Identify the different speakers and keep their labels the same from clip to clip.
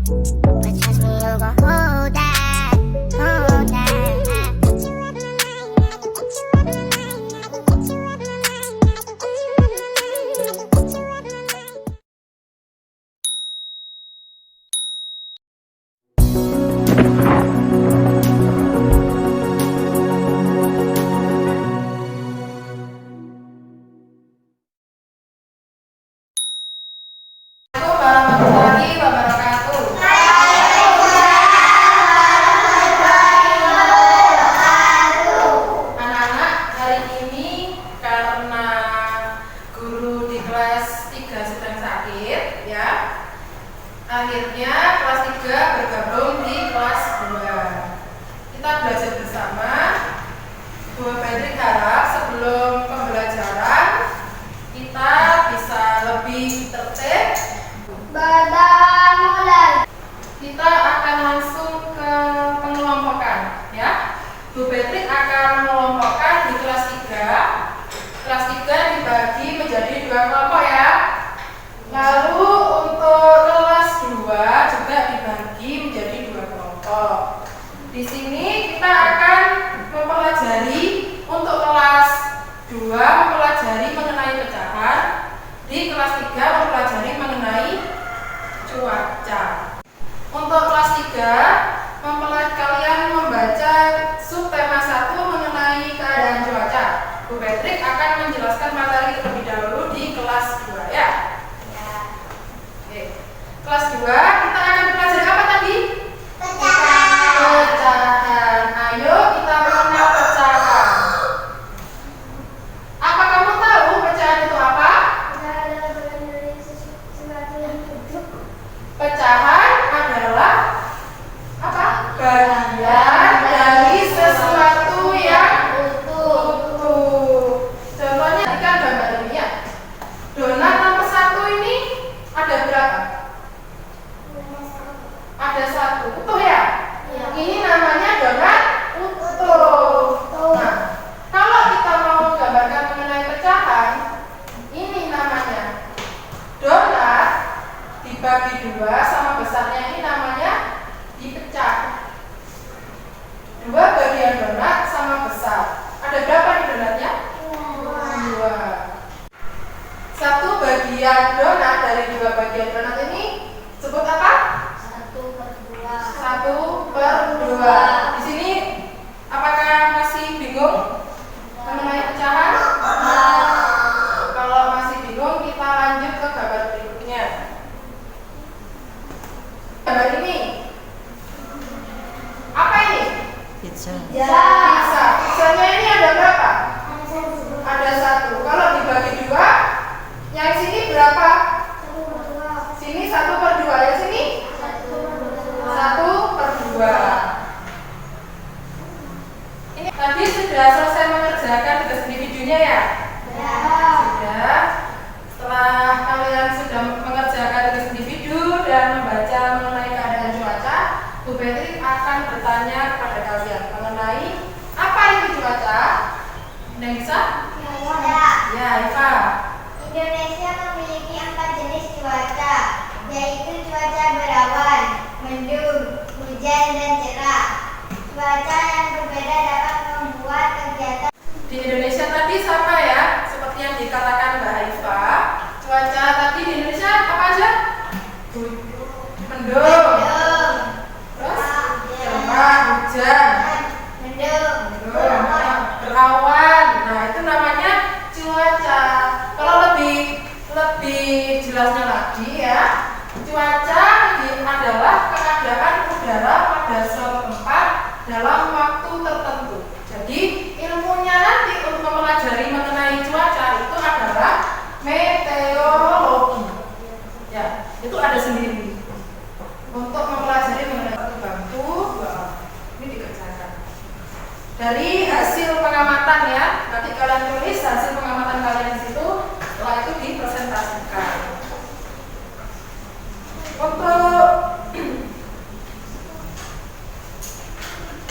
Speaker 1: But trust me, you gon' hold that, hold that.
Speaker 2: Warahmatullahi wabarakatuh. Anak-anak, hari ini karena guru di kelas 3 sedang sakit ya, akhirnya kelas 3 bergabung di kelas 2. Kita belajar bersama. Bu Pedri harap sebelum pembelajaran kita bisa lebih tertib. Kita akan langsung ke pengelompokan ya. Bu Patrick akan mengelompokkan di kelas 3. Kelas 3 dibagi menjadi 2 kelompok ya. Lalu untuk kelas 2 juga dibagi menjadi 2 kelompok. Di sini kita akan mempelajari untuk kelas 2 mempelajari mengenai pecahan. Di kelas 3 mempelajari mengenai cuaca. Untuk kelas 3, kalian membaca subtema 1 mengenai keadaan cuaca. Bu Patrick akan menjelaskan materi terlebih dahulu di kelas 2 ya. Oke. Kelas 2 kita akan belajar apa tadi? Pecahan. Ayo kita mengenal pecahan. Apa kamu tahu pecahan itu apa? Pecahan adalah apa? Bagian dari sesuatu yang utuh. Contohnya tadi kan gambar ini ya. Donat nomor 1 ini ada berapa? Ada 1. Utuh ya? Ini namanya donat utuh. Nah, kalau kita mau menggambarkan mengenai pecahan, ini namanya donat dibagi 2 sama besarnya ini namanya dipecah. 2 bagian donat sama besar. Ada berapa nih donatnya? 2. 1 bagian donat dari 2 bagian donat ini sebut apa? 1/2. Di sini apakah masih bingung mengenai pecahan? Kalau masih bingung kita lanjut ke gambar berikutnya. Gambar ini apa ini?
Speaker 3: Pizza.
Speaker 2: Pizza. Pizzanya ini ada berapa? Ada 1. Kalau dibagi 2, yang sini berapa? Sini 1/2. Yang sini 1/2. Ini tadi sudah selesai mengerjakan tugas individunya ya? Sudah. Setelah kalian sudah mengerjakan tugas individu dan membaca mengenai keadaan cuaca, Bu Patrick akan bertanya kepada kalian mengenai apa itu cuaca. Ada yang bisa? Ya, Eva.
Speaker 4: Indonesia memiliki 4 jenis cuaca, yaitu cuaca berawan, mendung, hujan, dan cerah. Cuaca yang berbeda dapat membuat kegiatan.
Speaker 2: Di Indonesia tadi sama ya, seperti yang dikatakan Mbak Eva. Cuaca tadi di Indonesia apa aja? Mendung. Terus? Cerah, hujan. Berawan. Nah, itu namanya cuaca. Kalau lebih jelasnya lagi ya, cuaca adalah keadaan udara pada suatu tempat dalam waktu tertentu. Jadi ilmunya nanti untuk mempelajari mengenai cuaca itu adalah meteorologi. Ya, itu ada sendiri. Untuk mempelajari mengenai bangku, ini dikerjakan. Dari hasil pengamatan ya, nanti kalian tulis hasil pengamatan kalian di situ, setelah itu dipresentasikan.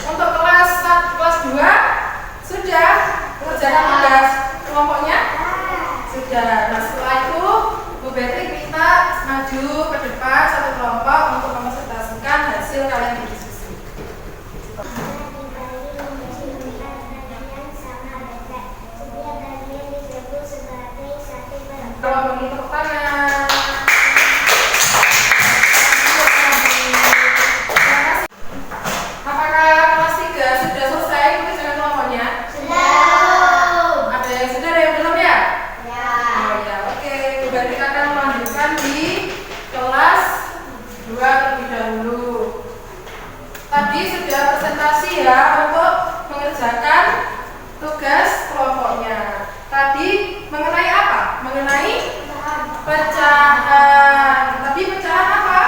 Speaker 2: Untuk kelas 2 sudah mengerjakan tugas kelompoknya? Sudah. Nah, setelah itu Bu Betty minta maju ke depan satu kelompok untuk mempresentasikan Tadi sudah presentasi ya untuk mengerjakan tugas kelompoknya. Tadi mengenai apa? Mengenai pecahan. Tadi pecahan apa?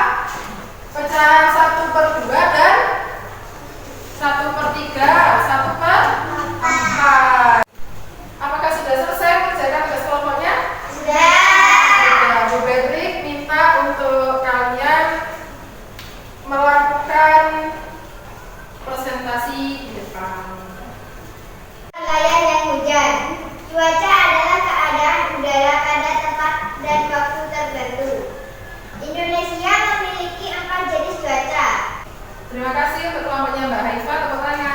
Speaker 2: Pecahan 1/2 dan 1/3, 1/4. Apakah sudah selesai mengerjakan tugas kelompoknya?
Speaker 4: Sudah.
Speaker 2: Bu Patrick minta untuk kalian melakukan presentasi di depan.
Speaker 4: Rangkaian yang hujan. Cuaca adalah keadaan udara pada tempat dan waktu tertentu. Indonesia memiliki 4 jenis cuaca.
Speaker 2: Terima kasih untuk kelompoknya Mbak Haifa, tepuk tangan.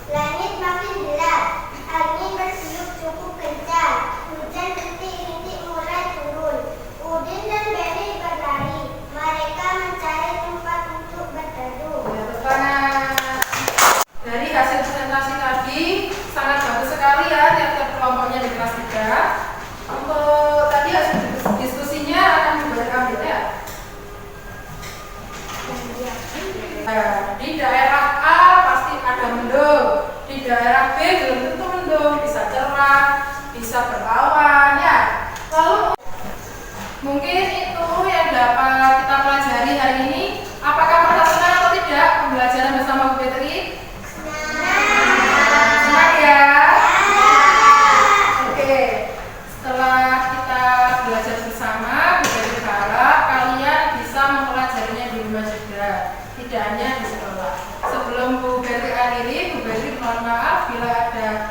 Speaker 4: Langit makin gelap, angin bertiup cukup kencang, hujan rintik-rintik mulai turun. Udin dan Berry berlari, mereka mencari tempat untuk berteduh.
Speaker 2: Ya, tepuk tangan. Dari hasil presentasi tadi sangat bagus sekali ya tiap-tiap kelompoknya di kelas 3. Untuk tadi hasil diskusinya akan diambil ya. Nah, di daerah A pasti ada mendung, di daerah B belum tentu mendung, bisa cerah, bisa berawan ya. Lalu mungkin itu yang dapat kita pelajari hari ini. Apakah merasa senang atau tidak pembelajaran bersama Bu Patrick? Senang ya? Oke, setelah kita belajar bersama, Bu Patrick harap kalian bisa mempelajarinya di rumah juga, tidak hanya di sekolah. Sebelum Bu Patrick akhiri, Bu Patrick mohon maaf bila ada